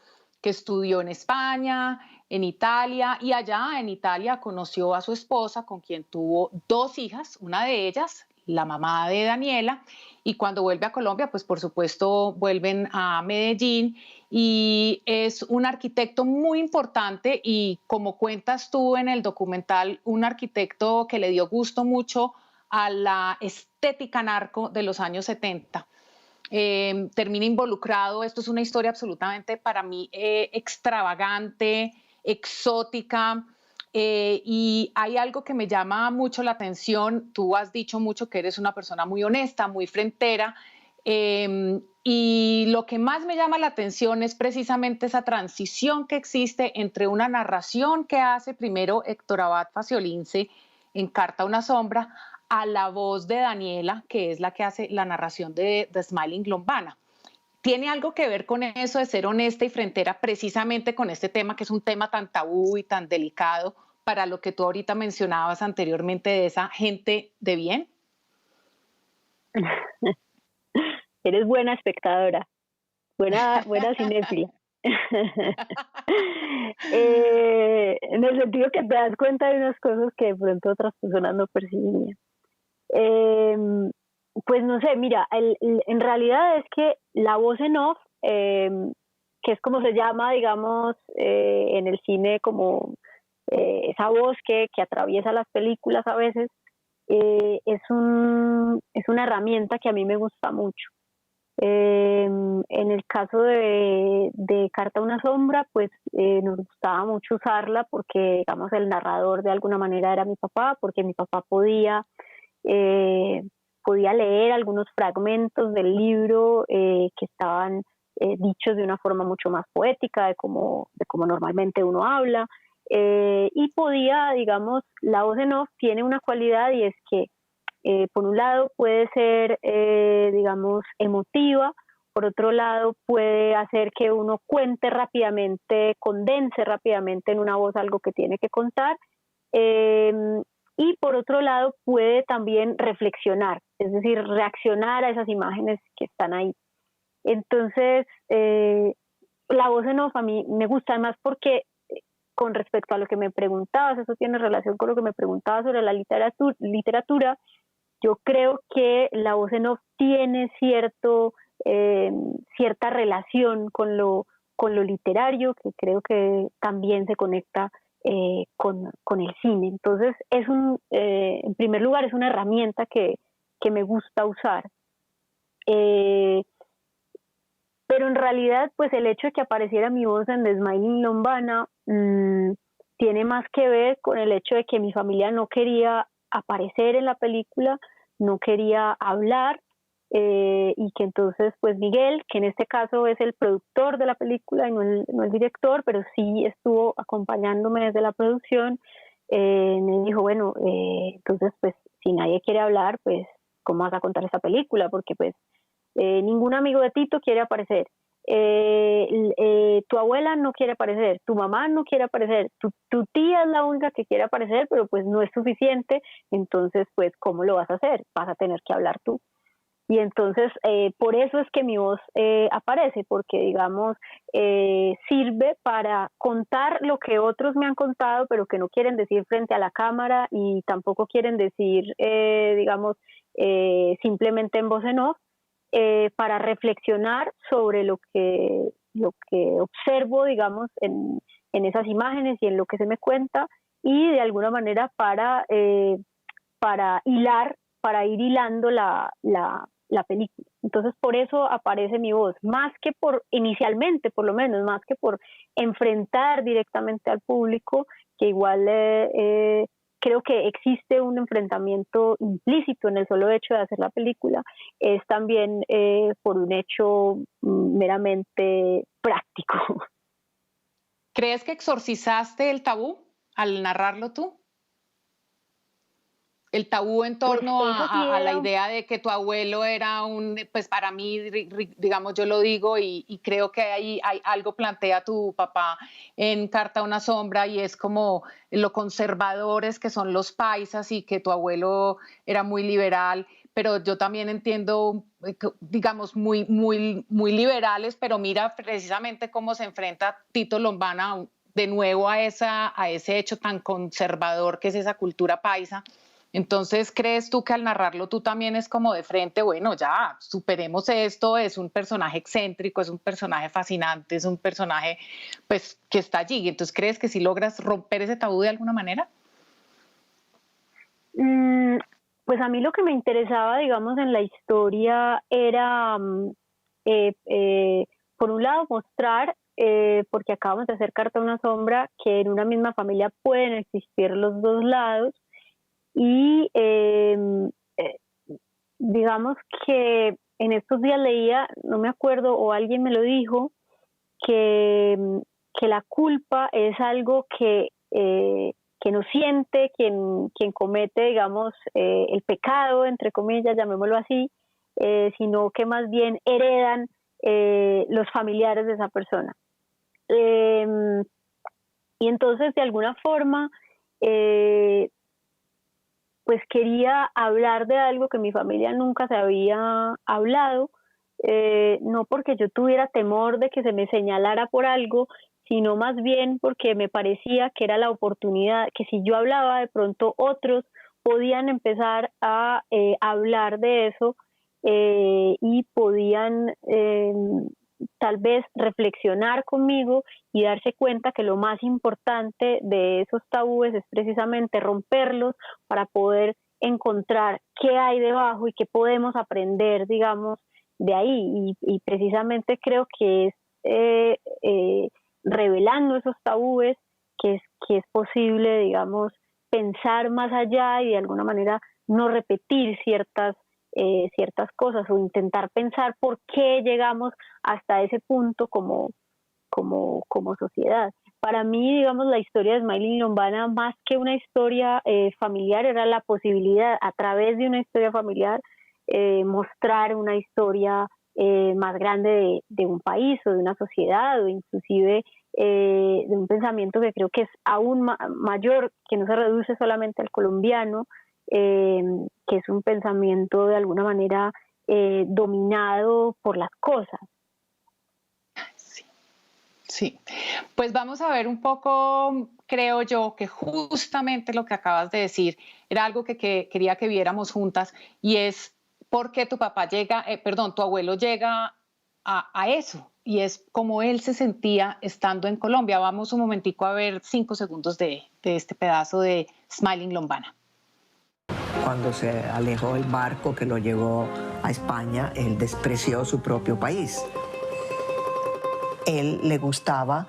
que estudió en España, en Italia, y allá en Italia conoció a su esposa, con quien tuvo 2 hijas, una de ellas, la mamá de Daniela, y cuando vuelve a Colombia, pues por supuesto vuelven a Medellín, y es un arquitecto muy importante, y como cuentas tú en el documental, un arquitecto que le dio gusto mucho a la estética narco de los años 70. termina involucrado. Esto es una historia absolutamente para mí extravagante, exótica, y hay algo que me llama mucho la atención. Tú has dicho mucho que eres una persona muy honesta, muy frentera, y lo que más me llama la atención es precisamente esa transición que existe entre una narración que hace primero Héctor Abad Faciolince en Carta a una sombra, a la voz de Daniela, que es la que hace la narración de Smiling Lombana. ¿Tiene algo que ver con eso de ser honesta y frentera precisamente con este tema, que es un tema tan tabú y tan delicado, para lo que tú ahorita mencionabas anteriormente de esa gente de bien? Eres buena espectadora, buena cinéfila. En el sentido que te das cuenta de unas cosas que de pronto otras personas no percibían. Pues no sé, mira, en realidad es que la voz en off, que es como se llama, digamos, en el cine, como esa voz que atraviesa las películas a veces, es una herramienta que a mí me gusta mucho. En el caso de Carta a una sombra, pues nos gustaba mucho usarla porque, digamos, el narrador de alguna manera era mi papá, porque mi papá podía leer algunos fragmentos del libro que estaban dichos de una forma mucho más poética de como normalmente uno habla, y podía, digamos, la voz en off tiene una cualidad, y es que por un lado puede ser, digamos, emotiva, por otro lado puede hacer que uno cuente rápidamente, condense rápidamente en una voz algo que tiene que contar, y por otro lado puede también reflexionar, es decir, reaccionar a esas imágenes que están ahí. Entonces, la voz en off a mí me gusta, además porque con respecto a lo que me preguntabas, eso tiene relación con lo que me preguntabas sobre la literatura. Yo creo que la voz en off tiene cierta relación con lo literario, que creo que también se conecta con el cine. Entonces, en primer lugar, es una herramienta que me gusta usar. Pero en realidad, pues el hecho de que apareciera mi voz en The Smiling Lombana tiene más que ver con el hecho de que mi familia no quería aparecer en la película, no quería hablar, y que entonces pues Miguel, que en este caso es el productor de la película y no el director, pero sí estuvo acompañándome desde la producción, me dijo, bueno, entonces pues si nadie quiere hablar, pues ¿cómo vas a contar esa película? Porque pues ningún amigo de Tito quiere aparecer, tu abuela no quiere aparecer, tu mamá no quiere aparecer, tu tía es la única que quiere aparecer, pero pues no es suficiente, entonces pues ¿cómo lo vas a hacer? Vas a tener que hablar tú. Y entonces por eso es que mi voz aparece, porque digamos sirve para contar lo que otros me han contado, pero que no quieren decir frente a la cámara y tampoco quieren decir, digamos, simplemente en voz en off, para reflexionar sobre lo que observo, digamos, en esas imágenes y en lo que se me cuenta, y de alguna manera para ir hilando la película. Entonces, por eso aparece mi voz, más que inicialmente, por lo menos, más que por enfrentar directamente al público, que igual creo que existe un enfrentamiento implícito en el solo hecho de hacer la película, es también por un hecho meramente práctico. ¿Crees que exorcizaste el tabú al narrarlo tú? El tabú en torno a la idea de que tu abuelo era pues para mí, digamos, yo lo digo y creo que hay algo plantea tu papá en Carta a una sombra, y es como lo conservadores que son los paisas y que tu abuelo era muy liberal, pero yo también entiendo, digamos, muy liberales, pero mira precisamente cómo se enfrenta Tito Lombana de nuevo a ese hecho tan conservador que es esa cultura paisa. Entonces, ¿crees tú que al narrarlo tú también es como de frente, bueno, ya, superemos esto, es un personaje excéntrico, es un personaje fascinante, es un personaje, pues, que está allí? Entonces, ¿crees que sí logras romper ese tabú de alguna manera? Pues a mí lo que me interesaba, digamos, en la historia era, por un lado, mostrar, porque acabamos de hacer Carta a una sombra, que en una misma familia pueden existir los dos lados, y digamos que en estos días leía, no me acuerdo, o alguien me lo dijo, que la culpa es algo que no siente quien comete, digamos, el pecado, entre comillas, llamémoslo así, sino que más bien heredan los familiares de esa persona. Y entonces, de alguna forma, pues quería hablar de algo que mi familia nunca se había hablado, no porque yo tuviera temor de que se me señalara por algo, sino más bien porque me parecía que era la oportunidad, que si yo hablaba, de pronto otros podían empezar a hablar de eso y podían tal vez reflexionar conmigo y darse cuenta que lo más importante de esos tabúes es precisamente romperlos para poder encontrar qué hay debajo y qué podemos aprender, digamos, de ahí. Y precisamente creo que es revelando esos tabúes que es posible, digamos, pensar más allá y de alguna manera no repetir ciertas cosas o intentar pensar por qué llegamos hasta ese punto como sociedad. Para mí, digamos, la historia de Smiling Lombana, más que una historia familiar, era la posibilidad, a través de una historia familiar, mostrar una historia más grande de un país o de una sociedad, o inclusive de un pensamiento que creo que es aún mayor, que no se reduce solamente al colombiano, que es un pensamiento de alguna manera dominado por las cosas. Sí, pues vamos a ver un poco, creo yo, que justamente lo que acabas de decir era algo que quería que viéramos juntas, y es por qué tu abuelo llega a eso, y es como él se sentía estando en Colombia. Vamos un momentico a ver 5 segundos de este pedazo de Smiling Lombana. Cuando se alejó el barco que lo llevó a España, él despreció su propio país. Él le gustaba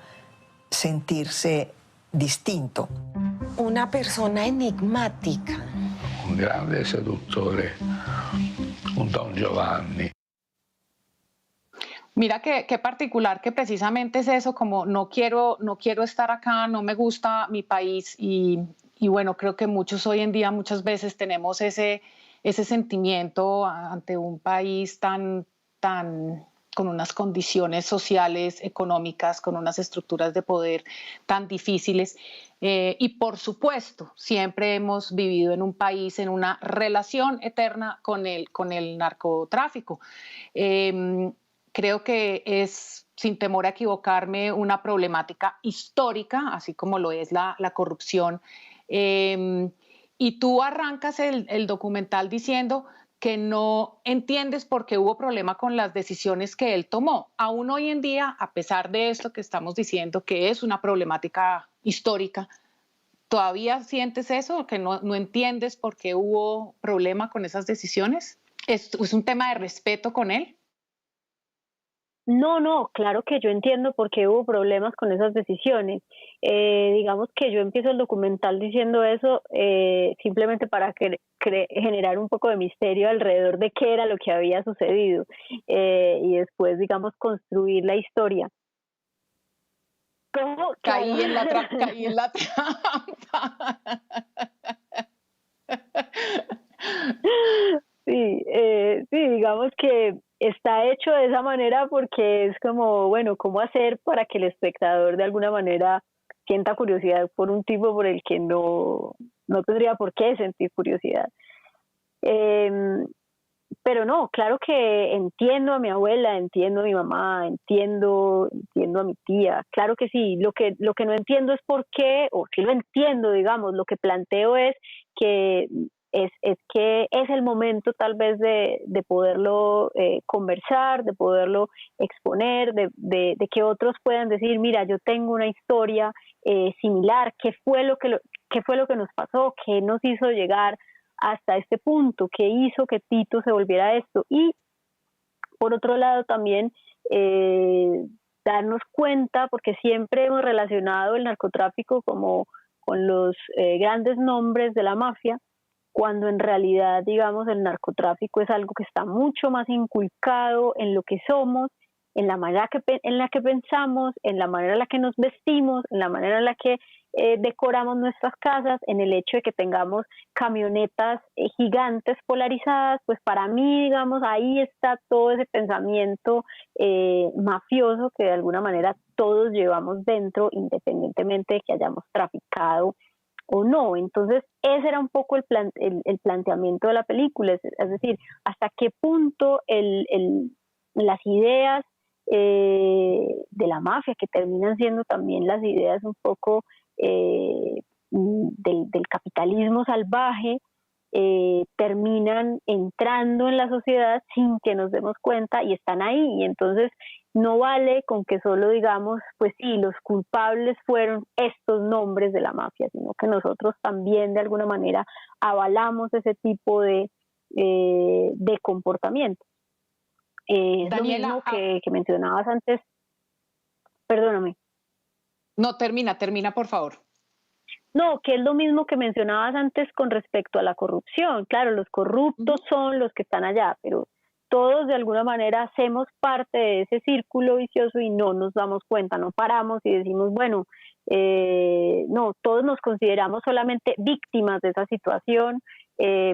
sentirse distinto. Una persona enigmática. Un grande seductore, un Don Giovanni. Mira qué particular que precisamente es eso, como no quiero estar acá, no me gusta mi país, y bueno, creo que muchos hoy en día muchas veces tenemos ese sentimiento ante un país tan con unas condiciones sociales, económicas, con unas estructuras de poder tan difíciles. Y por supuesto, siempre hemos vivido en un país, en una relación eterna con el narcotráfico. Creo que es, sin temor a equivocarme, una problemática histórica, así como lo es la corrupción. Y tú arrancas el documental diciendo que no entiendes por qué hubo problema con las decisiones que él tomó. Aún hoy en día, a pesar de esto que estamos diciendo, que es una problemática histórica, ¿todavía sientes eso? ¿Que no entiendes por qué hubo problema con esas decisiones? ¿Es un tema de respeto con él? No, claro que yo entiendo por qué hubo problemas con esas decisiones. Digamos que yo empiezo el documental diciendo eso simplemente para generar un poco de misterio alrededor de qué era lo que había sucedido y después, digamos, construir la historia. ¿Cómo? Caí en la trampa. Sí, digamos que está hecho de esa manera porque es como, bueno, ¿cómo hacer para que el espectador de alguna manera sienta curiosidad por un tipo por el que no tendría por qué sentir curiosidad? Pero no, claro que entiendo a mi abuela, entiendo a mi mamá, entiendo a mi tía, claro que sí. Lo que no entiendo es por qué, o sí lo entiendo, digamos, lo que planteo es que es el momento tal vez de poderlo conversar, de poderlo exponer, de que otros puedan decir, mira, yo tengo una historia similar, ¿qué fue lo que nos pasó? ¿Qué nos hizo llegar hasta este punto, qué hizo que Tito se volviera esto. Y por otro lado también darnos cuenta, porque siempre hemos relacionado el narcotráfico como con los grandes nombres de la mafia, cuando en realidad, digamos, el narcotráfico es algo que está mucho más inculcado en lo que somos, en la manera en la que pensamos, en la manera en la que nos vestimos, en la manera en la que decoramos nuestras casas, en el hecho de que tengamos camionetas gigantes polarizadas. Pues para mí, digamos, ahí está todo ese pensamiento mafioso que de alguna manera todos llevamos dentro, independientemente de que hayamos traficado o no. Entonces ese era un poco el planteamiento de la película, es decir, hasta qué punto las ideas de la mafia, que terminan siendo también las ideas un poco del capitalismo salvaje, terminan entrando en la sociedad sin que nos demos cuenta y están ahí. Y entonces no vale con que solo digamos, pues sí, los culpables fueron estos nombres de la mafia, sino que nosotros también de alguna manera avalamos ese tipo de comportamiento. Daniela, lo mismo que mencionabas antes. Perdóname. No, termina, por favor. No, que es lo mismo que mencionabas antes con respecto a la corrupción. Claro, los corruptos son los que están allá, pero todos de alguna manera hacemos parte de ese círculo vicioso y no nos damos cuenta, no paramos y decimos, bueno, no, todos nos consideramos solamente víctimas de esa situación,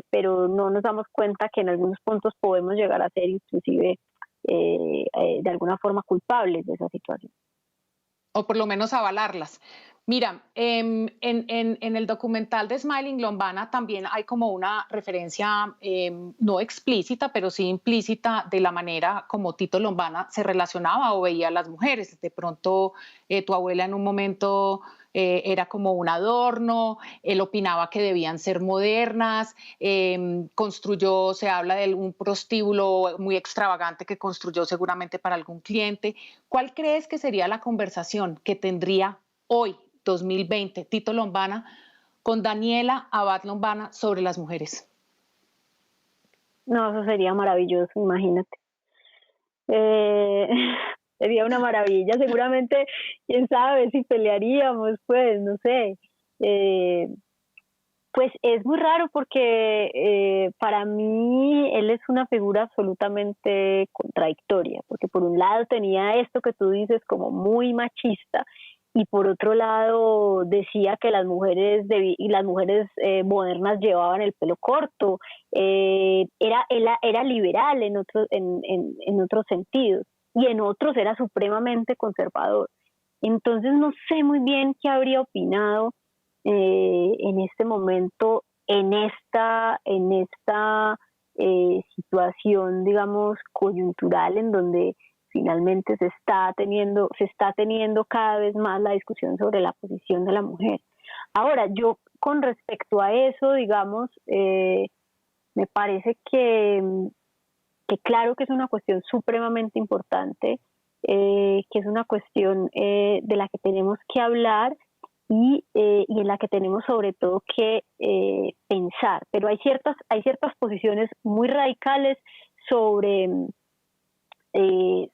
pero no nos damos cuenta que en algunos puntos podemos llegar a ser inclusive de alguna forma culpables de esa situación. O por lo menos avalarlas. Mira, en el documental de Smiling Lombana también hay como una referencia no explícita, pero sí implícita de la manera como Tito Lombana se relacionaba o veía a las mujeres. De pronto tu abuela en un momento era como un adorno, él opinaba que debían ser modernas, construyó, se habla de un prostíbulo muy extravagante que construyó seguramente para algún cliente. ¿Cuál crees que sería la conversación que tendría hoy, 2020, Tito Lombana con Daniela Abad Lombana sobre las mujeres? No, eso sería maravilloso, imagínate. Sería una maravilla, seguramente, quién sabe si pelearíamos, pues, no sé. Pues es muy raro porque para mí él es una figura absolutamente contradictoria, porque por un lado tenía esto que tú dices como muy machista, y por otro lado decía que las mujeres modernas llevaban el pelo corto, era liberal en otros sentidos, y en otros era supremamente conservador. Entonces no sé muy bien qué habría opinado en este momento, en esta situación, digamos, coyuntural, en donde finalmente se está teniendo cada vez más la discusión sobre la posición de la mujer. Ahora, yo con respecto a eso, digamos, me parece que claro que es una cuestión supremamente importante, que es una cuestión de la que tenemos que hablar y en la que tenemos sobre todo que pensar. Pero hay ciertas posiciones muy radicales sobre el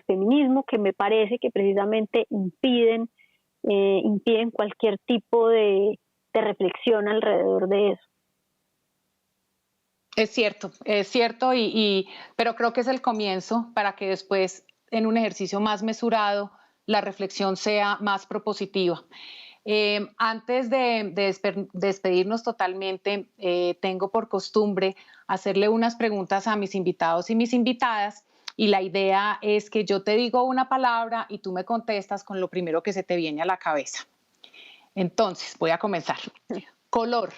feminismo que me parece que precisamente impiden cualquier tipo de reflexión alrededor de eso. Es cierto, pero creo que es el comienzo para que después, en un ejercicio más mesurado, la reflexión sea más propositiva. Antes de despedirnos totalmente, tengo por costumbre hacerle unas preguntas a mis invitados y mis invitadas, y la idea es que yo te digo una palabra y tú me contestas con lo primero que se te viene a la cabeza. Entonces, voy a comenzar. Color.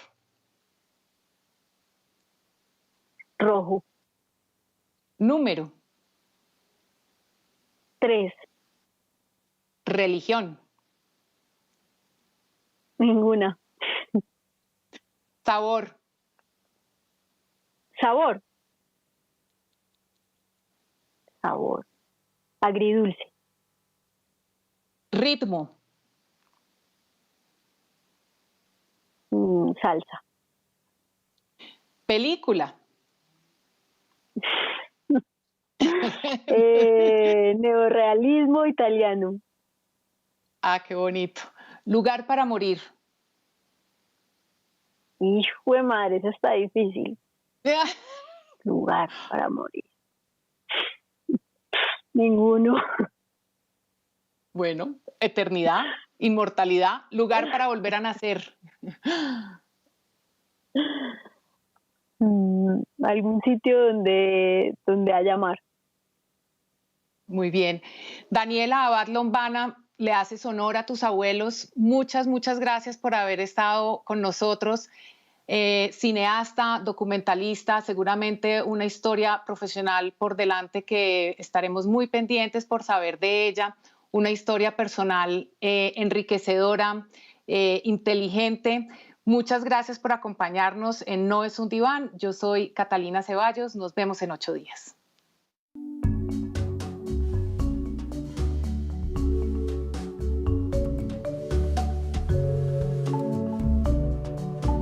Rojo. Número. 3. Religión. Ninguna. Sabor. Sabor. Agridulce. Ritmo. Salsa. Película. Neorrealismo italiano. Ah, qué bonito. Lugar para morir. Hijo de madre, eso está difícil. Lugar para morir. Ninguno. Bueno, eternidad, inmortalidad, lugar para volver a nacer. Algún sitio donde haya mar. Muy bien. Daniela Abad Lombana, le haces honor a tus abuelos. Muchas, muchas gracias por haber estado con nosotros. Cineasta, documentalista, seguramente una historia profesional por delante que estaremos muy pendientes por saber de ella. Una historia personal enriquecedora, inteligente. Muchas gracias por acompañarnos en No es un diván. Yo soy Catalina Ceballos. Nos vemos en 8 días.